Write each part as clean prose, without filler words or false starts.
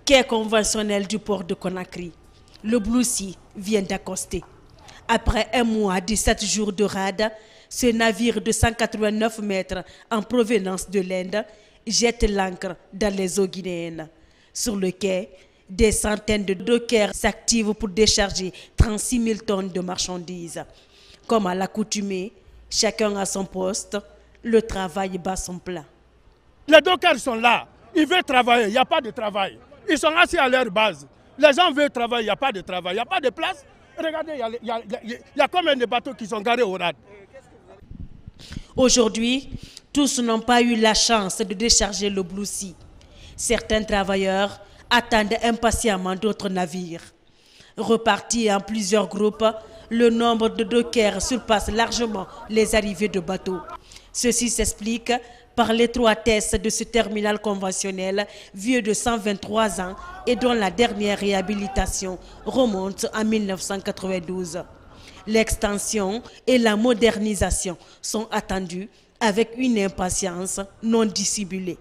Quai conventionnel du port de Conakry. Le Blue Sea vient d'accoster. Après un mois, 17 jours de rade, ce navire de 189 mètres en provenance de l'Inde jette l'ancre dans les eaux guinéennes. Sur le quai, des centaines de dockers s'activent pour décharger 36 000 tonnes de marchandises. Comme à l'accoutumée, chacun à son poste, le travail bat son plein. Les dockers sont là, ils veulent travailler, il n'y a pas de travail. Ils sont assis à leur base. Les gens veulent travailler, il n'y a pas de travail, il n'y a pas de place. Regardez, il y a combien de bateaux qui sont garés au rad. Aujourd'hui, tous n'ont pas eu la chance de décharger le Blue Sea. Certains travailleurs attendent impatiemment d'autres navires. Repartis en plusieurs groupes, le nombre de dockers surpasse largement les arrivées de bateaux. Ceci s'explique par l'étroitesse de ce terminal conventionnel vieux de 123 ans et dont la dernière réhabilitation remonte en 1992. L'extension et la modernisation sont attendues avec une impatience non dissimulée.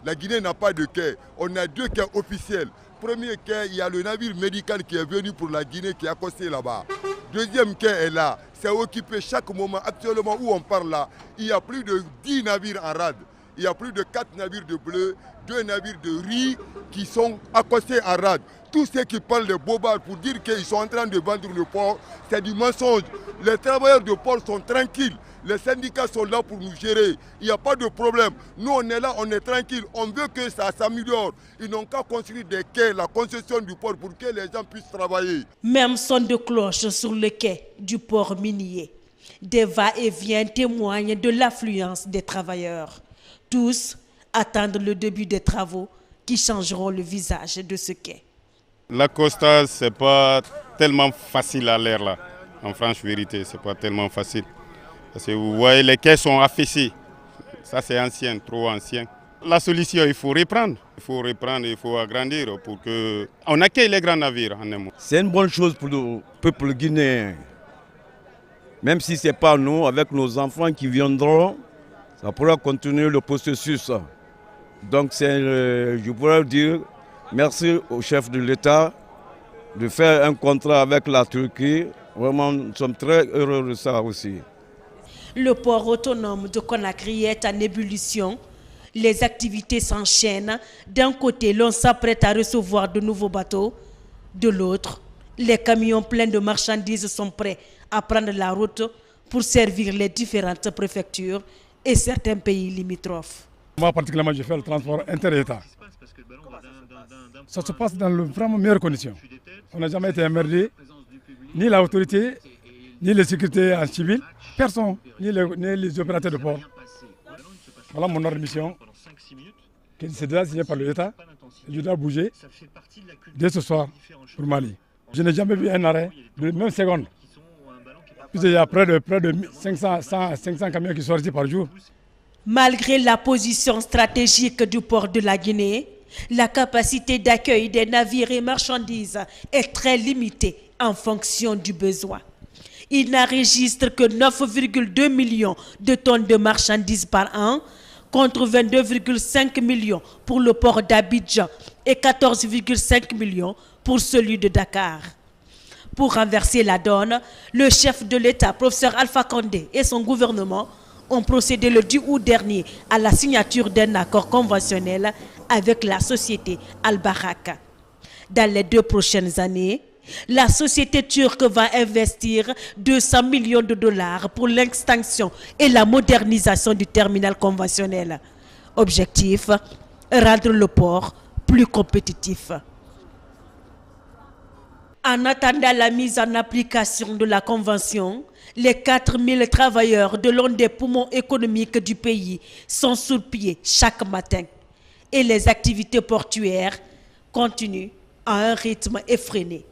La Guinée n'a pas de quai. On a 2 quais officiels. Premier quai, il y a le navire médical qui est venu pour la Guinée qui est accosté là-bas. Deuxième quai est là. C'est occupé chaque moment. Actuellement où on parle là, il y a plus de 10 navires en rade. Il y a plus de 4 navires de bleu, 2 navires de riz qui sont accostés en rade. Tous ceux qui parlent de bobards pour dire qu'ils sont en train de vendre le port, c'est du mensonge. Les travailleurs de port sont tranquilles. Les syndicats sont là pour nous gérer. Il n'y a pas de problème. Nous, on est là, on est tranquille. On veut que ça s'améliore. Ils n'ont qu'à construire des quais, la concession du port pour que les gens puissent travailler. Même son de cloche sur le quai du port minier. Des va-et-vient témoignent de l'affluence des travailleurs. Tous attendent le début des travaux qui changeront le visage de ce quai. L'accostage, ce n'est pas tellement facile à l'air là. En franche vérité, ce n'est pas tellement facile. Parce que vous voyez, les quais sont affaissés. Ça, c'est ancien, trop ancien. La solution, il faut reprendre. Il faut agrandir pour qu'on accueille les grands navires en un mot. C'est une bonne chose pour le peuple guinéen. Même si ce n'est pas nous, avec nos enfants qui viendront, ça pourra continuer le processus. Donc, je pourrais dire merci au chef de l'État de faire un contrat avec la Turquie. Vraiment, nous sommes très heureux de ça aussi. Le port autonome de Conakry est en ébullition. Les activités s'enchaînent. D'un côté, l'on s'apprête à recevoir de nouveaux bateaux. De l'autre, les camions pleins de marchandises sont prêts à prendre la route pour servir les différentes préfectures et certains pays limitrophes. Moi, particulièrement, je fais le transport inter-État. Ça se passe dans de vraiment meilleures conditions. On n'a jamais été emmerdé, ni l'autorité, ni les sécurités en civil, personne, ni les opérateurs de port. Voilà mon ordre de mission, qui c'est déjà signé par l'État. Je dois bouger dès ce soir pour Mali. Je n'ai jamais vu un arrêt de même seconde. Il y a près de 500 camions qui sont ici par jour. Malgré la position stratégique du port de la Guinée, la capacité d'accueil des navires et marchandises est très limitée en fonction du besoin. Il n'enregistre que 9,2 millions de tonnes de marchandises par an, contre 22,5 millions pour le port d'Abidjan et 14,5 millions pour celui de Dakar. Pour renverser la donne, le chef de l'État, professeur Alpha Condé, et son gouvernement ont procédé le 10 août dernier à la signature d'un accord conventionnel avec la société Al-Baraka. Dans les 2 prochaines années, la société turque va investir 200 millions de dollars pour l'extension et la modernisation du terminal conventionnel. Objectif, rendre le port plus compétitif. En attendant la mise en application de la convention, les 4000 travailleurs de l'un des poumons économiques du pays sont sur pied chaque matin. Et les activités portuaires continuent à un rythme effréné.